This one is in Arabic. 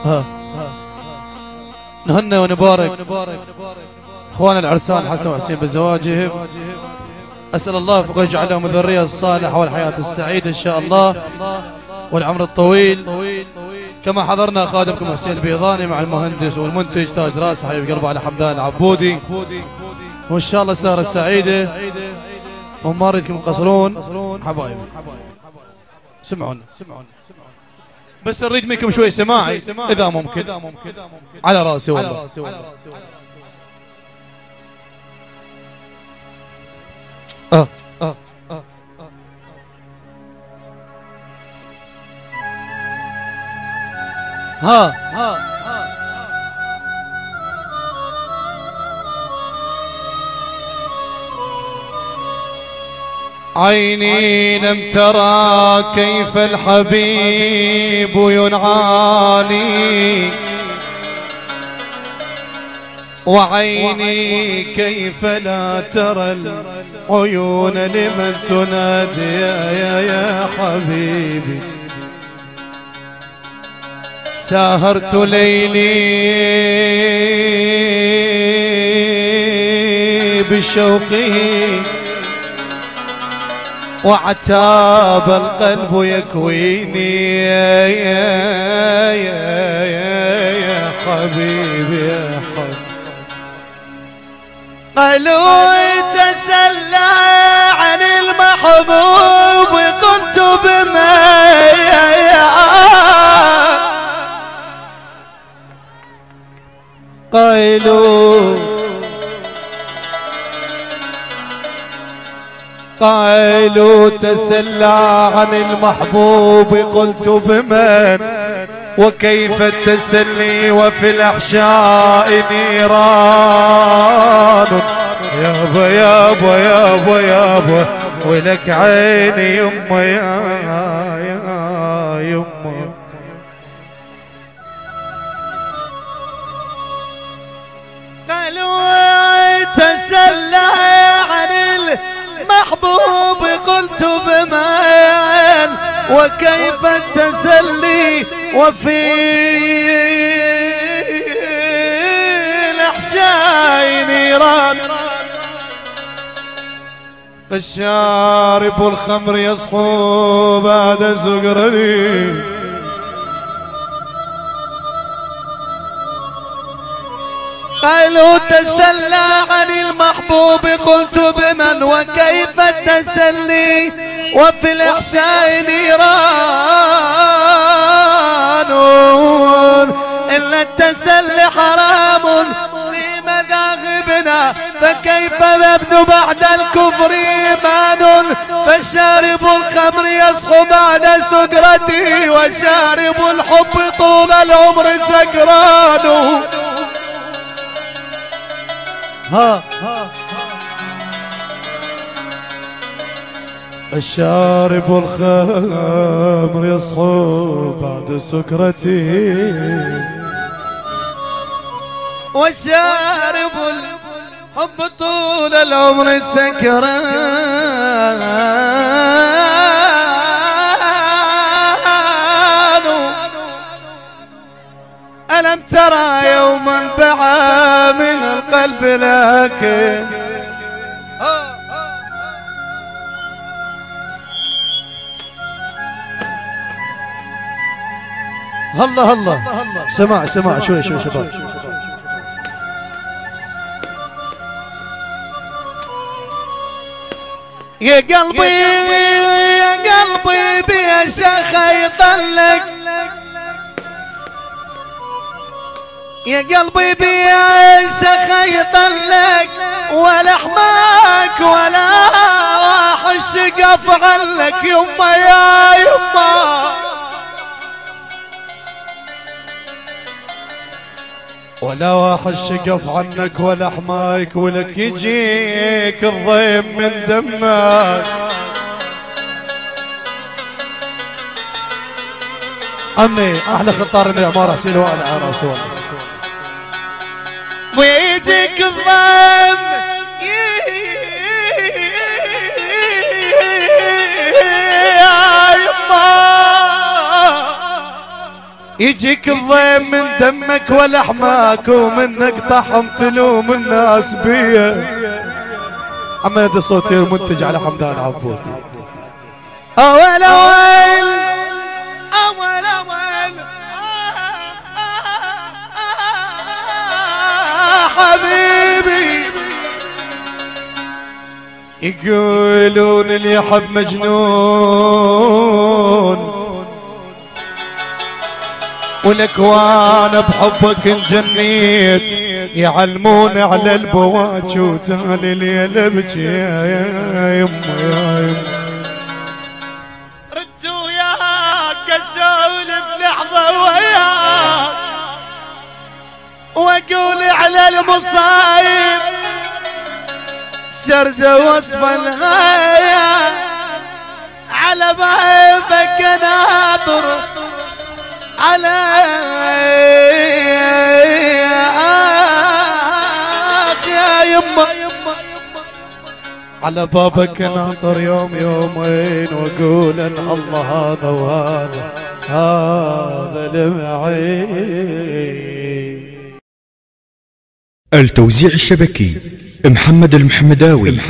ها نهنى ونبارك اخوانا العرسان حسن وحسين بزواجهم. اسال الله فوق يجعلهم الذريه الصالحه والحياه السعيده ان شاء الله والعمر الطويل. كما حضرنا خادمكم حسين البيضاني مع المهندس والمنتج تاج راس حبيب قلبه على حمدان العبودي، وان شاء الله سهره سعيده وما اريدكم تقصرون حبايبي. سمعونا بس نريد منكم شوي سماعي اذا ممكن على راسي والله. عيني لم ترى كيف الحبيب ينعاني، وعيني كيف لا ترى العيون لمن تنادي يا حبيبي. ساهرت ليلي بشوقه وعتاب القلب يكويني يا حبيبي يا حبيبي. قالوا تسلى عن المحبوب قلت بما قالوا تسلى عن المحبوب قلت بمن وكيف التسلي وفي الأحشاء نيران. يابا يابا يابا يابا ولك عيني يما يا يما. قالوا تسلى عن المحبوب قلت بمن وكيف التسلي وفي الأحشاء نيران. فالشارب الخمر يصحو بعد سكرتي قالوا تسلى عن المحبوب قلت بمن وكيف التسلي وفي الأحشاء نيران. إلا التسلي حرام في مذاهبنا فكيف نبدو بعد الكفر إيمان. فشارب الخمر يصحو بعد سكرته وشارب الحب طول العمر سكران. الشارب الخمر يصحو بعد سكرته وشارب الحب طول العمر سكران. ألم ترى يوما بعى من القلب لكن الله الله سماع شوي شباب. يا قلبي بيا شيخ يطلق يا قلبي بيا شيخ يطلق ولا حماك ولا راح الشقف عنك يما يا يما. ولا واحد الشقف عنك ولا حمايك ولك يجيك الضيم من دمك. عمي احلى خطار من العمارة حسين وانا على رسول ويجيك الضيم يا يما. يجيك الضيم من دمك ولحمك ومنك طحم تلوم الناس بيه. عماد صوتي المنتج على حمدان عبود. أول أول أول أول حبيبي يقولون اللي يحب مجنون ولك وانا بحبك انجنيت يعلمون على البواج وتالي الليل ابكي يا يما يا يما. ردت وياك اسولف لحظه وياك واقول على المصايب شرده وصف الغايه على بابك ناطر على يا يما على بابك ناطر يوم يومين واقول ان الله هذا وهذا هذا المعين. التوزيع الشبكي محمد المحمداوي.